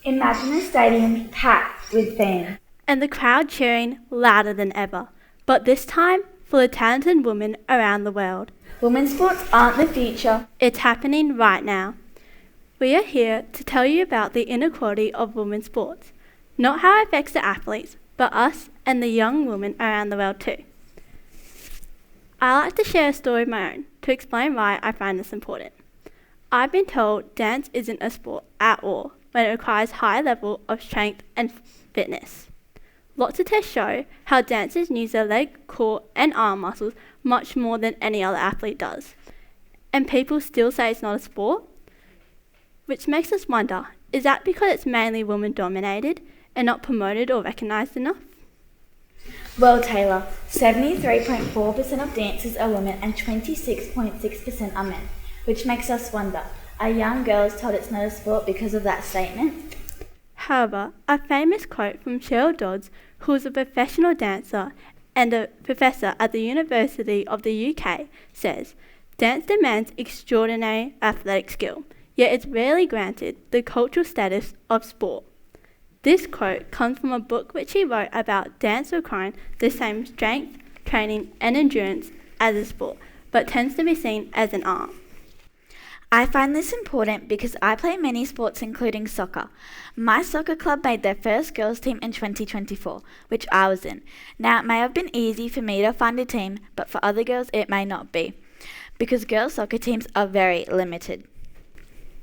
Imagine a stadium packed with fans. And the crowd cheering louder than ever, but this time for the talented women around the world. Women's sports aren't the future. It's happening right now. We are here to tell you about the inequality of women's sports, not how it affects the athletes, but us and the young women around the world too. I like to share a story of my own to explain why I find this important. I've been told dance isn't a sport at all when it requires high level of strength and fitness. Lots of tests show how dancers use their leg, core and arm muscles much more than any other athlete does. And people still say it's not a sport? Which makes us wonder, is that because it's mainly women dominated and not promoted or recognised enough? Well, Taylor, 73.4% of dancers are women and 26.6% are men, which makes us wonder, are young girls told it's not a sport because of that statement? However, a famous quote from Cheryl Dodds, who is a professional dancer and a professor at the University of the UK, says, "Dance demands extraordinary athletic skill, yet it's rarely granted the cultural status of sport." This quote comes from a book which he wrote about dance requiring the same strength, training and endurance as a sport, but tends to be seen as an art. I find this important because I play many sports including soccer. My soccer club made their first girls team in 2024, which I was in. Now it may have been easy for me to find a team, but for other girls it may not be, because girls soccer teams are very limited.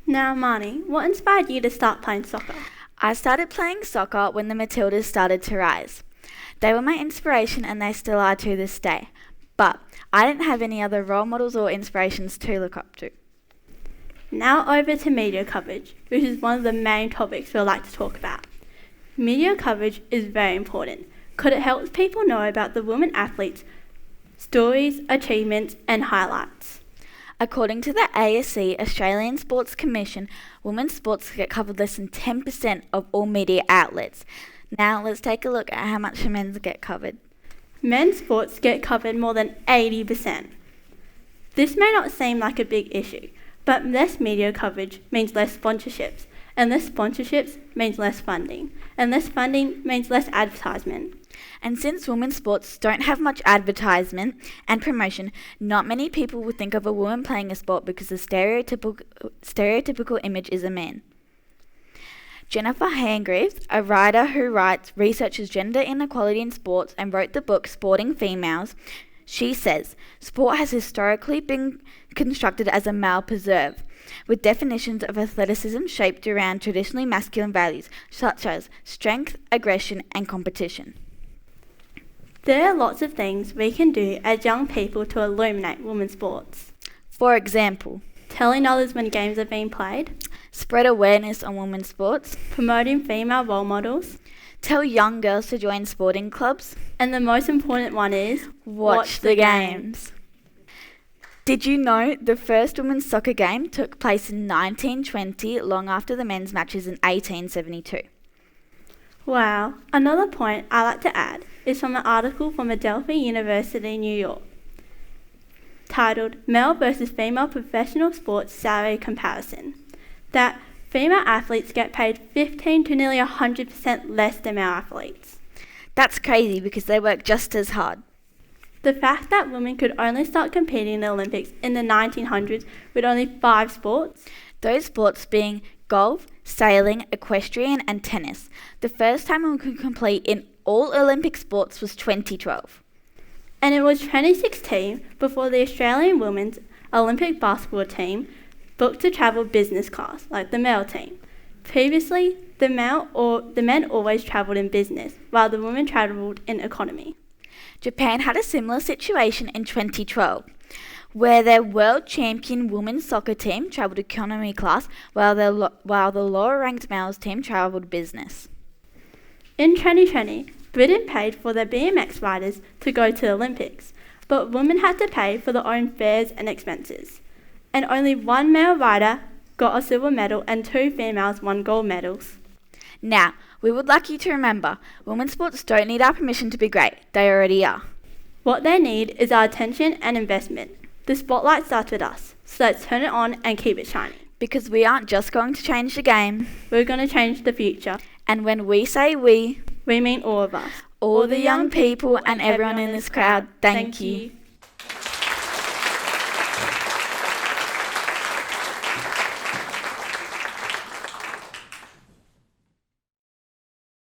Now Imani, what inspired you to start playing soccer? I started playing soccer when the Matildas started to rise. They were my inspiration and they still are to this day, but I didn't have any other role models or inspirations to look up to. Now over to media coverage, which is one of the main topics we'd like to talk about. Media coverage is very important because it helps people know about the women athletes' stories, achievements and highlights. According to the ASC, Australian Sports Commission, women's sports get covered less than 10% of all media outlets. Now let's take a look at how much men's get covered. Men's sports get covered more than 80%. This may not seem like a big issue, but less media coverage means less sponsorships, and less sponsorships means less funding, and less funding means less advertisement. And since women's sports don't have much advertisement and promotion, not many people would think of a woman playing a sport because the stereotypical image is a man. Jennifer Hangreaves, a writer who researches gender inequality in sports and wrote the book Sporting Females, she says, sport has historically been constructed as a male preserve, with definitions of athleticism shaped around traditionally masculine values such as strength, aggression and competition. There are lots of things we can do as young people to illuminate women's sports. For example, telling others when games are being played, spread awareness on women's sports, promoting female role models, tell young girls to join sporting clubs, and the most important one is watch the games. Did you know the first women's soccer game took place in 1920, long after the men's matches in 1872? Wow, another point I like to add is from an article from Adelphi University, New York, titled Male versus Female Professional Sports Salary Comparison, that female athletes get paid 15 to nearly 100% less than male athletes. That's crazy because they work just as hard. The fact that women could only start competing in the Olympics in the 1900s with only 5 sports, those sports being golf, sailing, equestrian and tennis. The first time women could compete in all Olympic sports was 2012. And it was 2016 before the Australian women's Olympic basketball team booked to travel business class like the male team. Previously, the men always travelled in business, while the women travelled in economy. Japan had a similar situation in 2012, where their world champion women's soccer team travelled economy class, while the lower-ranked males team travelled business. In 2020, Britain paid for their BMX riders to go to the Olympics, but women had to pay for their own fares and expenses. And only one male rider got a silver medal and 2 females won gold medals. Now, we would like you to remember, women's sports don't need our permission to be great. They already are. What they need is our attention and investment. The spotlight starts with us, so let's turn it on and keep it shining. Because we aren't just going to change the game. We're going to change the future. And when we say we mean all of us. all the young people and everyone in this crowd, thank you.